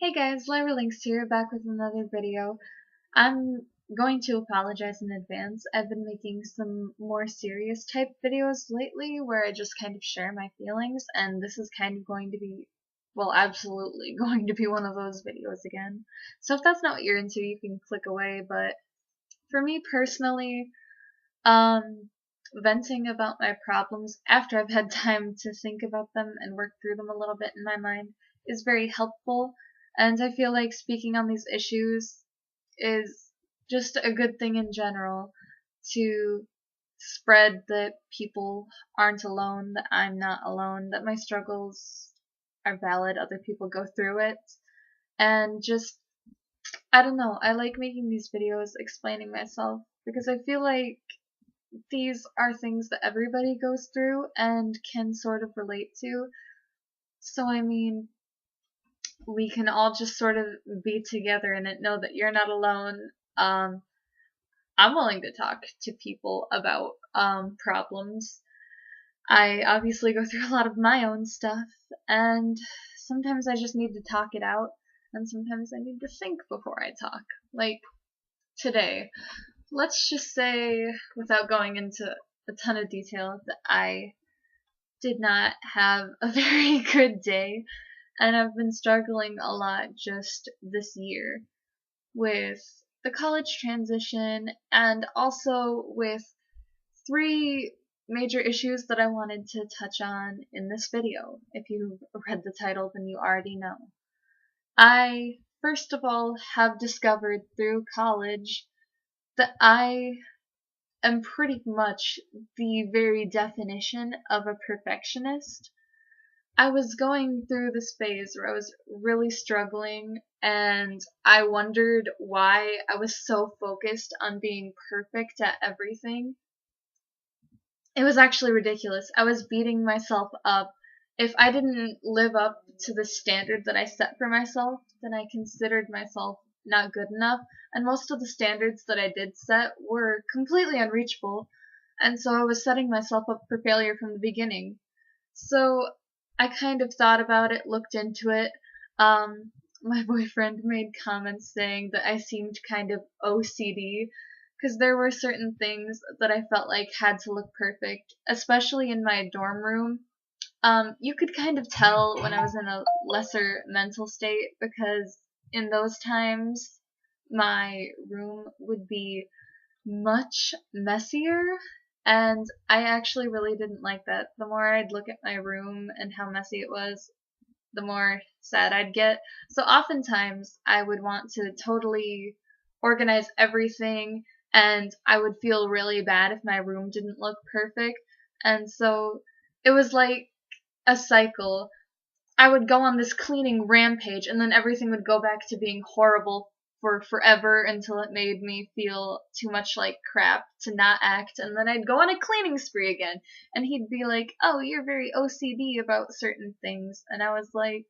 Hey guys, Lyra Linx here, back with another video. I'm going to apologize in advance. I've been making some more serious type videos lately where I just kind of share my feelings, and this is kind of going to be, well, absolutely going to be one of those videos again. So if that's not what you're into, you can click away, but for me personally, venting about my problems after I've had time to think about them and work through them a little bit in my mind is very helpful, and I feel like speaking on these issues is just a good thing in general to spread that people aren't alone, that I'm not alone, that my struggles are valid, other people go through it, and just, I don't know, I like making these videos explaining myself because I feel like these are things that everybody goes through and can sort of relate to. So, I mean, we can all just sort of be together in it, know that you're not alone. I'm willing to talk to people about problems. I obviously go through a lot of my own stuff, and sometimes I just need to talk it out, and sometimes I need to think before I talk. Like today, let's just say, without going into a ton of detail, that I did not have a very good day, and I've been struggling a lot just this year with the college transition and also with three major issues that I wanted to touch on in this video. If you've read the title, then you already know. I, first of all, have discovered through college that I am pretty much the very definition of a perfectionist. I was going through this phase where I was really struggling, and I wondered why I was so focused on being perfect at everything. It was actually ridiculous. I was beating myself up. If I didn't live up to the standard that I set for myself, then I considered myself not good enough, and most of the standards that I did set were completely unreachable, and so I was setting myself up for failure from the beginning. So I kind of thought about it, looked into it. My boyfriend made comments saying that I seemed kind of OCD because there were certain things that I felt like had to look perfect, especially in my dorm room. You could kind of tell when I was in a lesser mental state because in those times my room would be much messier, and I actually really didn't like that. The more I'd look at my room and how messy it was, the more sad I'd get. So oftentimes I would want to totally organize everything, and I would feel really bad if my room didn't look perfect. And so it was like a cycle. I would go on this cleaning rampage, and then everything would go back to being horrible for forever until it made me feel too much like crap to not act, and then I'd go on a cleaning spree again, and he'd be like, "Oh, you're very OCD about certain things," and I was like,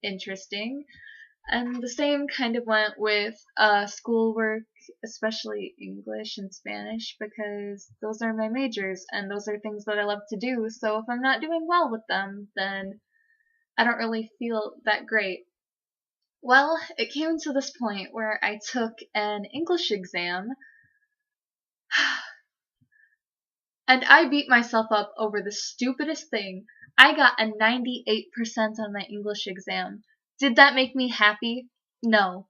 "Interesting." And the same kind of went with schoolwork, especially English and Spanish, because those are my majors, and those are things that I love to do, so if I'm not doing well with them, then I don't really feel that great. Well, it came to this point where I took an English exam, and I beat myself up over the stupidest thing. I got a 98% on my English exam. Did that make me happy? No.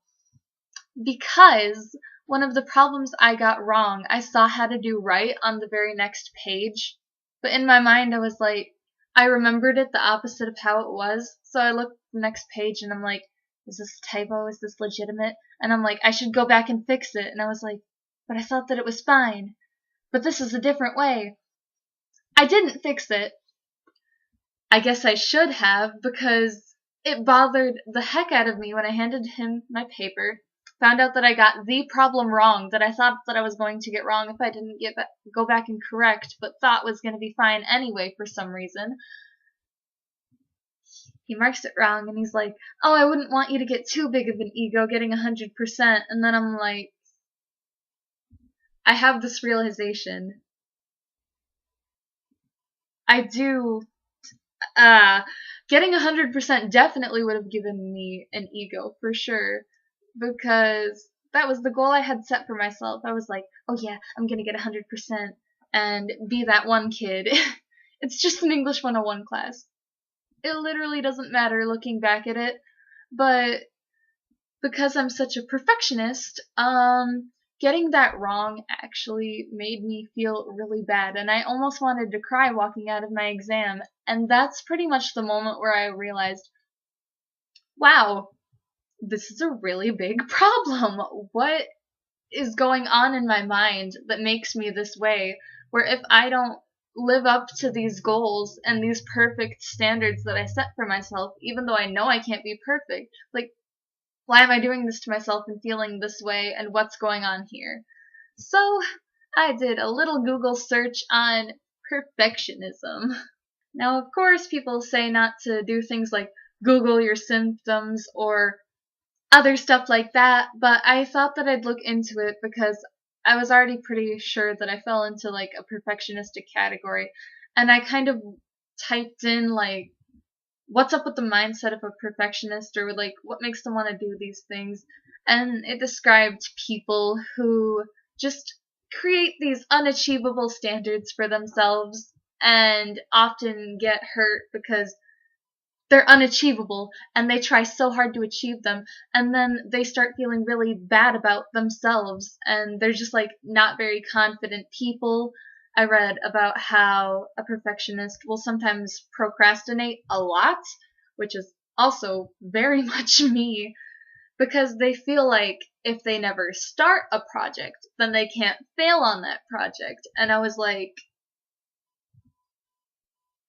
Because one of the problems I got wrong, I saw how to do right on the very next page. But in my mind, I was like, I remembered it the opposite of how it was. So I looked at the next page and I'm like, is this a typo? Is this legitimate? And I'm like, I should go back and fix it. And I was like, but I thought that it was fine. But this is a different way. I didn't fix it. I guess I should have, because it bothered the heck out of me when I handed him my paper, found out that I got the problem wrong that I thought that I was going to get wrong if I didn't go back and correct, but thought was going to be fine anyway for some reason. He marks it wrong, and he's like, "Oh, I wouldn't want you to get too big of an ego getting 100%. And then I'm like, I have this realization. I do uh, getting 100% definitely would have given me an ego for sure, because that was the goal I had set for myself. I was like, oh yeah, I'm gonna get 100% and be that one kid. It's just an English 101 class. It literally doesn't matter looking back at it, but because I'm such a perfectionist, getting that wrong actually made me feel really bad, and I almost wanted to cry walking out of my exam. And that's pretty much the moment where I realized, wow, this is a really big problem. What is going on in my mind that makes me this way? Where if I don't live up to these goals and these perfect standards that I set for myself, even though I know I can't be perfect, like, why am I doing this to myself and feeling this way, and what's going on here? So, I did a little Google search on perfectionism. Now, of course, people say not to do things like Google your symptoms or other stuff like that, but I thought that I'd look into it because I was already pretty sure that I fell into like a perfectionistic category, and I kind of typed in like what's up with the mindset of a perfectionist, or like what makes them want to do these things, and it described people who just create these unachievable standards for themselves and often get hurt because they're unachievable and they try so hard to achieve them, and then they start feeling really bad about themselves and they're just like not very confident people. I read about how a perfectionist will sometimes procrastinate a lot, which is also very much me, because they feel like if they never start a project then they can't fail on that project. And I was like,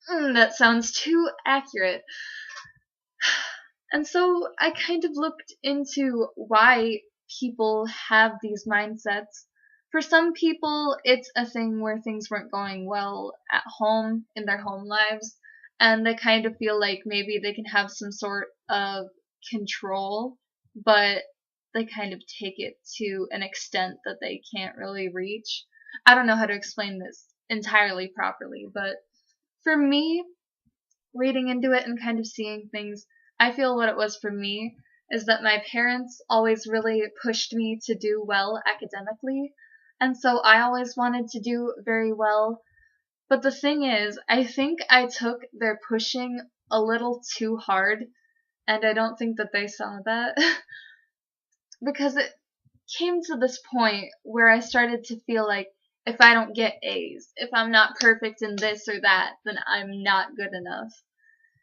that sounds too accurate. And so I kind of looked into why people have these mindsets. For some people, it's a thing where things weren't going well at home, in their home lives, and they kind of feel like maybe they can have some sort of control, but they kind of take it to an extent that they can't really reach. I don't know how to explain this entirely properly, but for me, reading into it and kind of seeing things, I feel what it was for me is that my parents always really pushed me to do well academically, and so I always wanted to do very well. But the thing is, I think I took their pushing a little too hard, and I don't think that they saw that. Because it came to this point where I started to feel like if I don't get A's, if I'm not perfect in this or that, then I'm not good enough.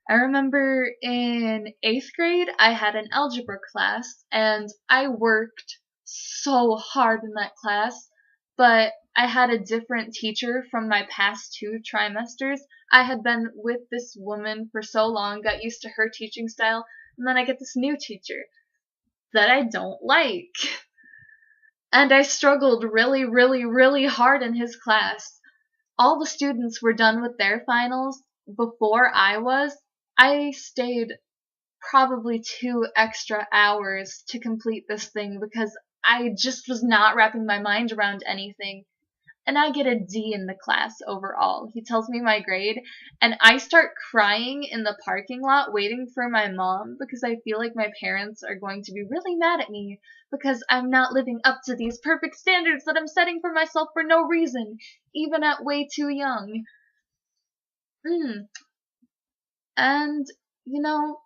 I remember in 8th grade, I had an algebra class, and I worked so hard in that class, but I had a different teacher from my past 2 trimesters. I had been with this woman for so long, got used to her teaching style, and then I get this new teacher that I don't like. And I struggled really, really, really hard in his class. All the students were done with their finals before I was. I stayed probably 2 extra hours to complete this thing because I just was not wrapping my mind around anything. And I get a D in the class overall. He tells me my grade, and I start crying in the parking lot waiting for my mom because I feel like my parents are going to be really mad at me because I'm not living up to these perfect standards that I'm setting for myself for no reason, even at way too young. Mm. And, you know,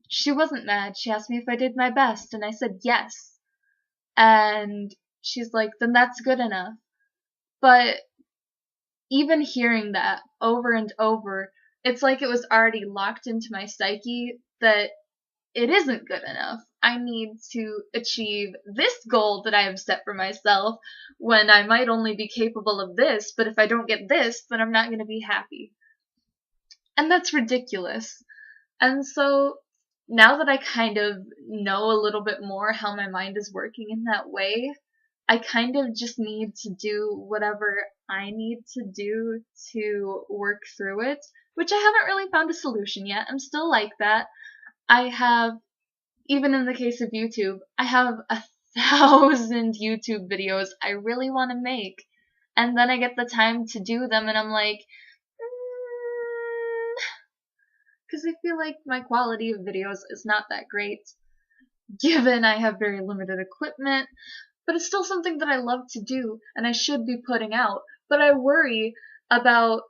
she wasn't mad. She asked me if I did my best, and I said yes. And she's like, then that's good enough. But even hearing that over and over, it's like it was already locked into my psyche that it isn't good enough. I need to achieve this goal that I have set for myself when I might only be capable of this, but if I don't get this, then I'm not going to be happy. And that's ridiculous. And so now that I kind of know a little bit more how my mind is working in that way, I kind of just need to do whatever I need to do to work through it, which I haven't really found a solution yet. I'm still like that. I have, even in the case of YouTube, I have 1,000 YouTube videos I really want to make. And then I get the time to do them and I'm like, because I feel like my quality of videos is not that great, given I have very limited equipment, but it's still something that I love to do and I should be putting out. But I worry about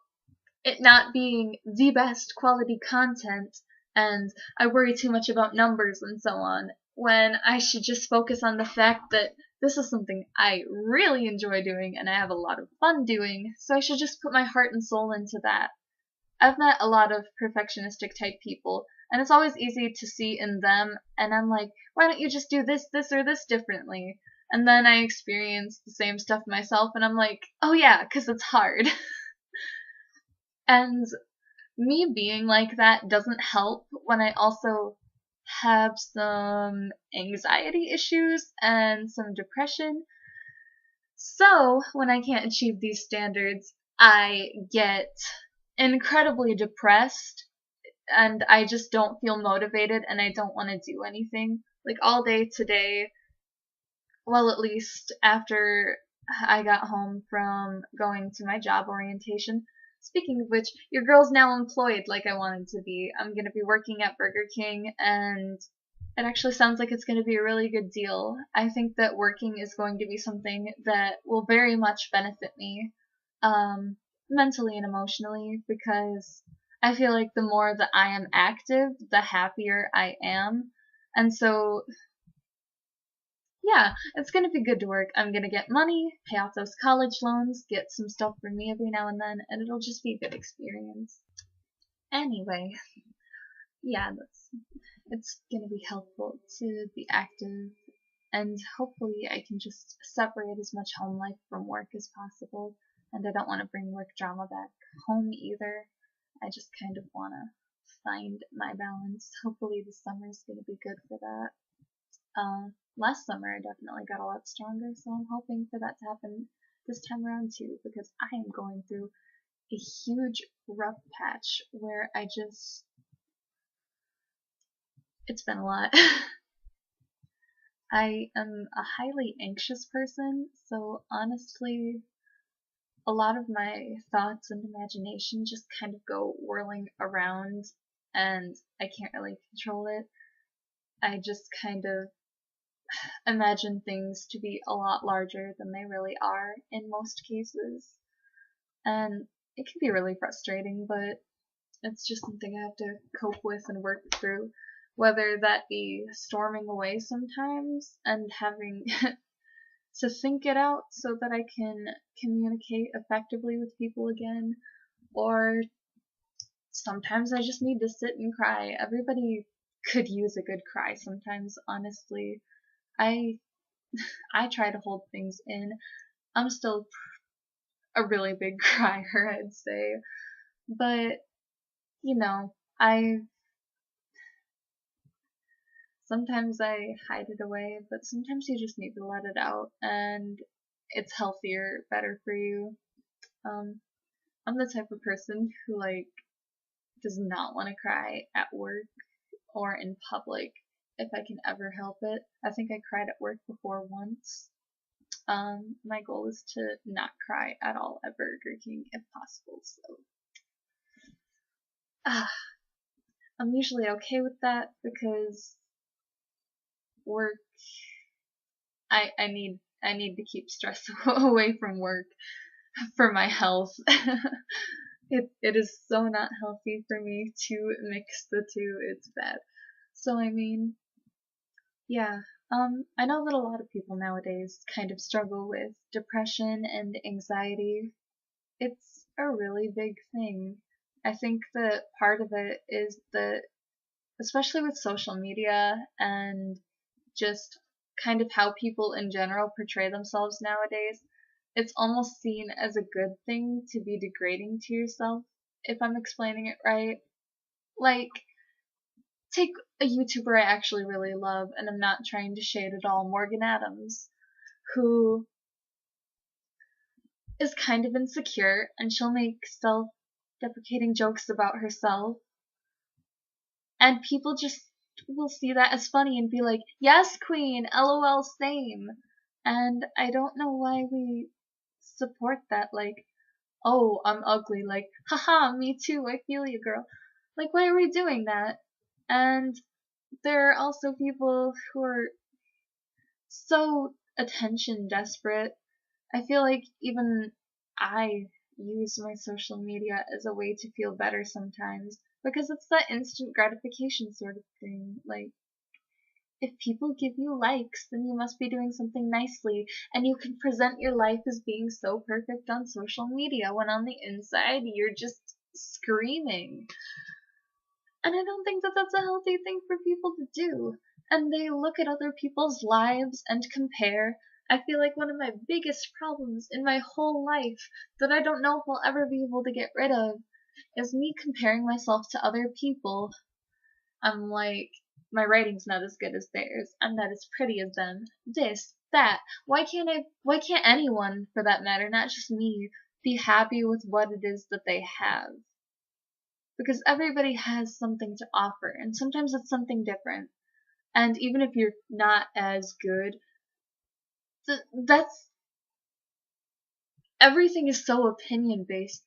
it not being the best quality content, and I worry too much about numbers and so on, when I should just focus on the fact that this is something I really enjoy doing and I have a lot of fun doing, so I should just put my heart and soul into that. I've met a lot of perfectionistic type people, and it's always easy to see in them, and I'm like, why don't you just do this, this, or this differently? And then I experience the same stuff myself, and I'm like, oh yeah, 'cause it's hard. And me being like that doesn't help when I also have some anxiety issues and some depression. So, when I can't achieve these standards, I get incredibly depressed and I just don't feel motivated and I don't want to do anything. Like all day today, well, at least after I got home from going to my job orientation. Speaking of which, your girl's now employed like I wanted to be. I'm going to be working at Burger King, and it actually sounds like it's going to be a really good deal. I think that working is going to be something that will very much benefit me, mentally and emotionally, because I feel like the more that I am active, the happier I am. And so yeah, it's gonna be good to work. I'm gonna get money, pay off those college loans, get some stuff for me every now and then, and it'll just be a good experience. Anyway, yeah, it's gonna be helpful to be active, and hopefully I can just separate as much home life from work as possible, and I don't want to bring work drama back home either. I just kind of want to find my balance. Hopefully this summer is gonna be good for that. Last summer I definitely got a lot stronger, so I'm hoping for that to happen this time around too, because I am going through a huge rough patch where it's been a lot. I am a highly anxious person, so honestly, a lot of my thoughts and imagination just kind of go whirling around, and I can't really control it. I just kind of imagine things to be a lot larger than they really are in most cases. And it can be really frustrating, but it's just something I have to cope with and work through. Whether that be storming away sometimes and having to think it out so that I can communicate effectively with people again, or sometimes I just need to sit and cry. Everybody could use a good cry sometimes, honestly. I I try to hold things in. I'm still a really big crier, I'd say. But, I sometimes I hide it away, but sometimes you just need to let it out, and it's healthier, better for you. I'm the type of person who, does not want to cry at work or in public if I can ever help it. I think I cried at work before once. My goal is to not cry at all at Burger King if possible, so I'm usually okay with that because work I need to keep stress away from work for my health. It is so not healthy for me to mix the two. It's bad. So yeah. I know that a lot of people nowadays kind of struggle with depression and anxiety. It's a really big thing. I think that part of it is that, especially with social media and just kind of how people in general portray themselves nowadays, it's almost seen as a good thing to be degrading to yourself, if I'm explaining it right. Like, take a YouTuber I actually really love, and I'm not trying to shade at all, Morgan Adams, who is kind of insecure, and she'll make self-deprecating jokes about herself, and people just will see that as funny and be like, yes, queen, lol, same. And I don't know why we support that, like, oh, I'm ugly, like, haha, me too, I feel you, girl. Like, why are we doing that? And there are also people who are so attention desperate. I feel like even I use my social media as a way to feel better sometimes because it's that instant gratification sort of thing. Like, if people give you likes, then you must be doing something nicely, and you can present your life as being so perfect on social media when on the inside you're just screaming. And I don't think that that's a healthy thing for people to do. And they look at other people's lives and compare. I feel like one of my biggest problems in my whole life that I don't know if I'll ever be able to get rid of is me comparing myself to other people. I'm like, my writing's not as good as theirs. I'm not as pretty as them. This, that. Why can't anyone, for that matter, not just me, be happy with what it is that they have? Because everybody has something to offer, and sometimes it's something different. And even if you're not as good, that's everything is so opinion based.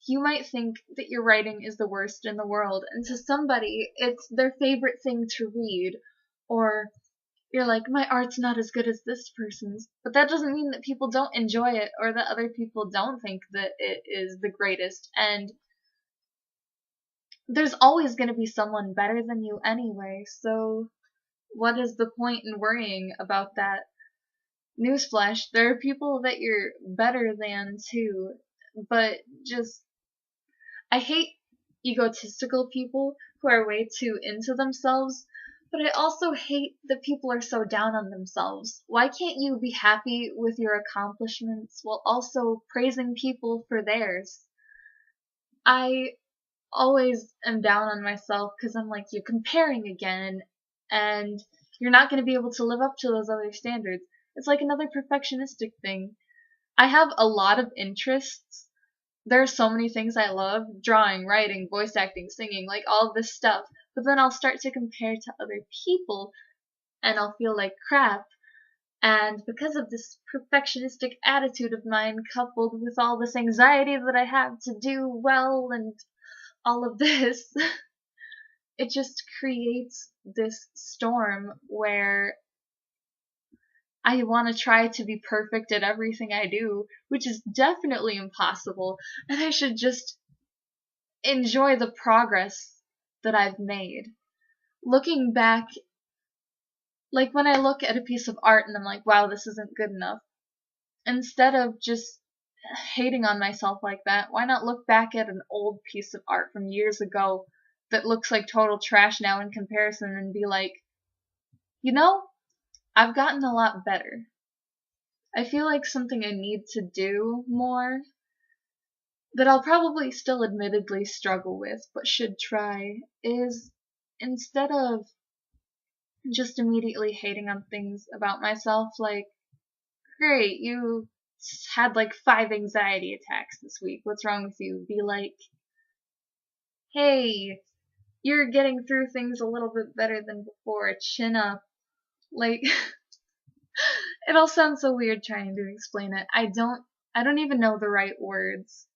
You might think that your writing is the worst in the world, and to somebody, it's their favorite thing to read. Or you're like, my art's not as good as this person's. But that doesn't mean that people don't enjoy it or that other people don't think that it is the greatest. And there's always going to be someone better than you anyway, so what is the point in worrying about that? Newsflash, there are people that you're better than too, but just, I hate egotistical people who are way too into themselves, but I also hate that people are so down on themselves. Why can't you be happy with your accomplishments while also praising people for theirs? I always am down on myself because I'm like, you're comparing again, and you're not going to be able to live up to those other standards. It's like another perfectionistic thing. I have a lot of interests. There are so many things I love: drawing, writing, voice acting, singing, like all this stuff. But then I'll start to compare to other people, and I'll feel like crap. And because of this perfectionistic attitude of mine, coupled with all this anxiety that I have to do well and all of this, it just creates this storm where I want to try to be perfect at everything I do, which is definitely impossible, and I should just enjoy the progress that I've made. Looking back, like when I look at a piece of art and I'm like, wow, this isn't good enough, instead of just hating on myself like that, why not look back at an old piece of art from years ago that looks like total trash now in comparison and be like, you know, I've gotten a lot better. I feel like something I need to do more that I'll probably still admittedly struggle with, but should try, is instead of just immediately hating on things about myself, like, great, you had like 5 anxiety attacks this week, what's wrong with you? Be like, hey, you're getting through things a little bit better than before, chin up. Like, it all sounds so weird trying to explain it. I don't even know the right words,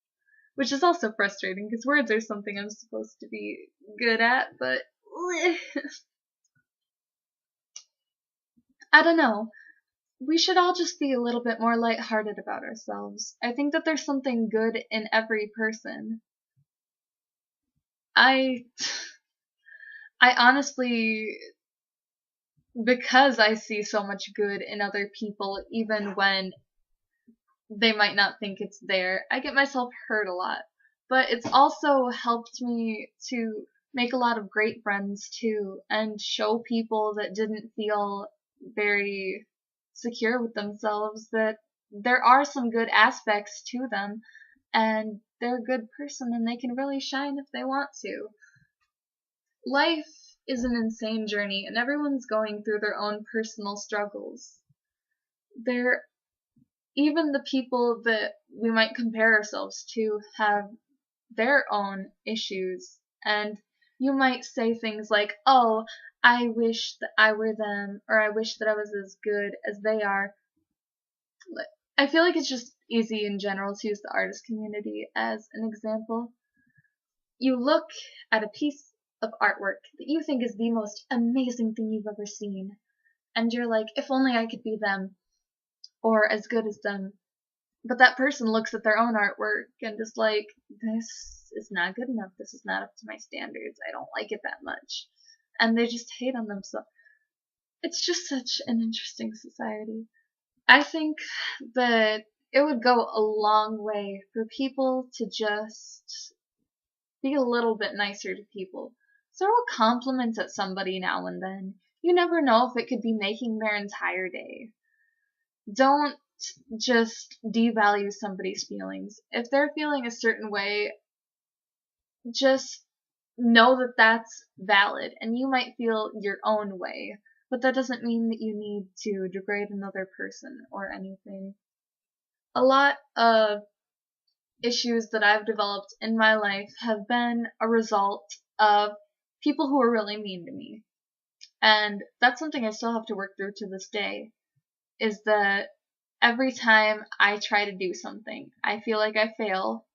which is also frustrating because words are something I'm supposed to be good at, but I don't know. We should all just be a little bit more lighthearted about ourselves. I think that there's something good in every person. I I honestly, because I see so much good in other people even when they might not think it's there, I get myself hurt a lot. But it's also helped me to make a lot of great friends too, and show people that didn't feel very secure with themselves that there are some good aspects to them, and they're a good person and they can really shine if they want to. Life is an insane journey, and everyone's going through their own personal struggles. There Even the people that we might compare ourselves to have their own issues, and you might say things like, oh, I wish that I were them, or I wish that I was as good as they are. I feel like it's just easy in general to use the artist community as an example. you look at a piece of artwork that you think is the most amazing thing you've ever seen, and you're like, if only I could be them, or as good as them. But that person looks at their own artwork and is like, this is not good enough, this is not up to my standards, I don't like it that much. And they just hate on themselves. It's just such an interesting society. I think that it would go a long way for people to just be a little bit nicer to people. Throw a compliment at somebody now and then. You never know if it could be making their entire day. Don't just devalue somebody's feelings. If they're feeling a certain way, just know that that's valid, and you might feel your own way, but that doesn't mean that you need to degrade another person or anything. A lot of issues that I've developed in my life have been a result of people who are really mean to me. And that's something I still have to work through to this day, is that every time I try to do something, I feel like I fail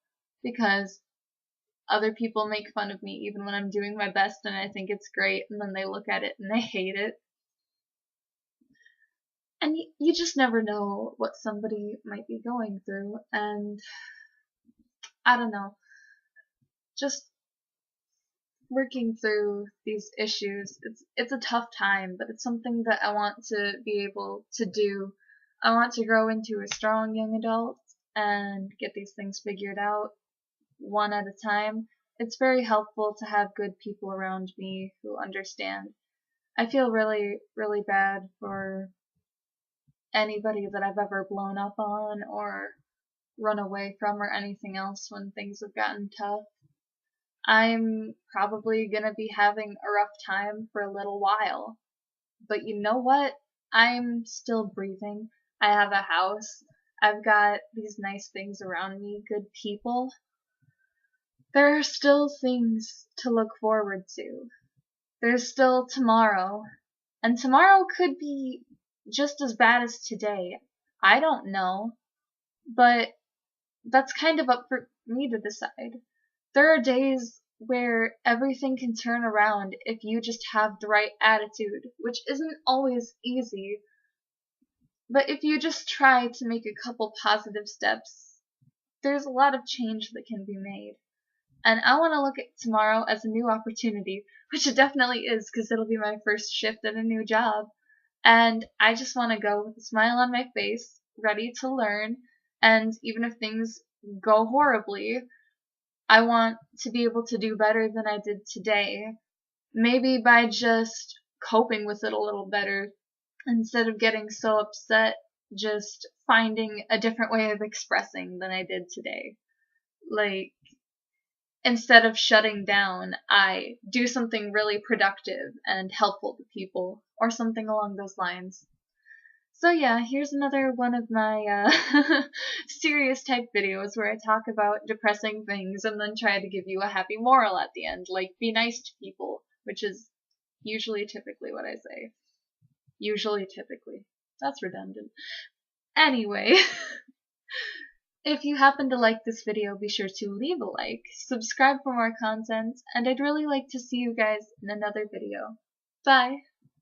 because other people make fun of me even when I'm doing my best and I think it's great, and then they look at it and they hate it. And you just never know what somebody might be going through, and I don't know, just working through these issues, it's a tough time, but it's something that I want to be able to do. I want to grow into a strong young adult and get these things figured out one at a time. It's very helpful to have good people around me who understand. I feel really, really bad for anybody that I've ever blown up on or run away from or anything else when things have gotten tough. I'm probably gonna be having a rough time for a little while, but you know what? I'm still breathing. I have a house. I've got these nice things around me, good people. There are still things to look forward to. There's still tomorrow, and tomorrow could be just as bad as today. I don't know, but that's kind of up for me to decide. There are days where everything can turn around if you just have the right attitude, which isn't always easy. But if you just try to make a couple positive steps, there's a lot of change that can be made. And I want to look at tomorrow as a new opportunity, which it definitely is because it'll be my first shift at a new job. And I just want to go with a smile on my face, ready to learn, and even if things go horribly, I want to be able to do better than I did today. Maybe by just coping with it a little better instead of getting so upset, just finding a different way of expressing than I did today. Like, instead of shutting down, I do something really productive and helpful to people, or something along those lines. So yeah, here's another one of my serious type videos where I talk about depressing things and then try to give you a happy moral at the end, like be nice to people, which is usually typically what I say. Usually typically. That's redundant. Anyway, if you happen to like this video, be sure to leave a like, subscribe for more content, and I'd really like to see you guys in another video. Bye!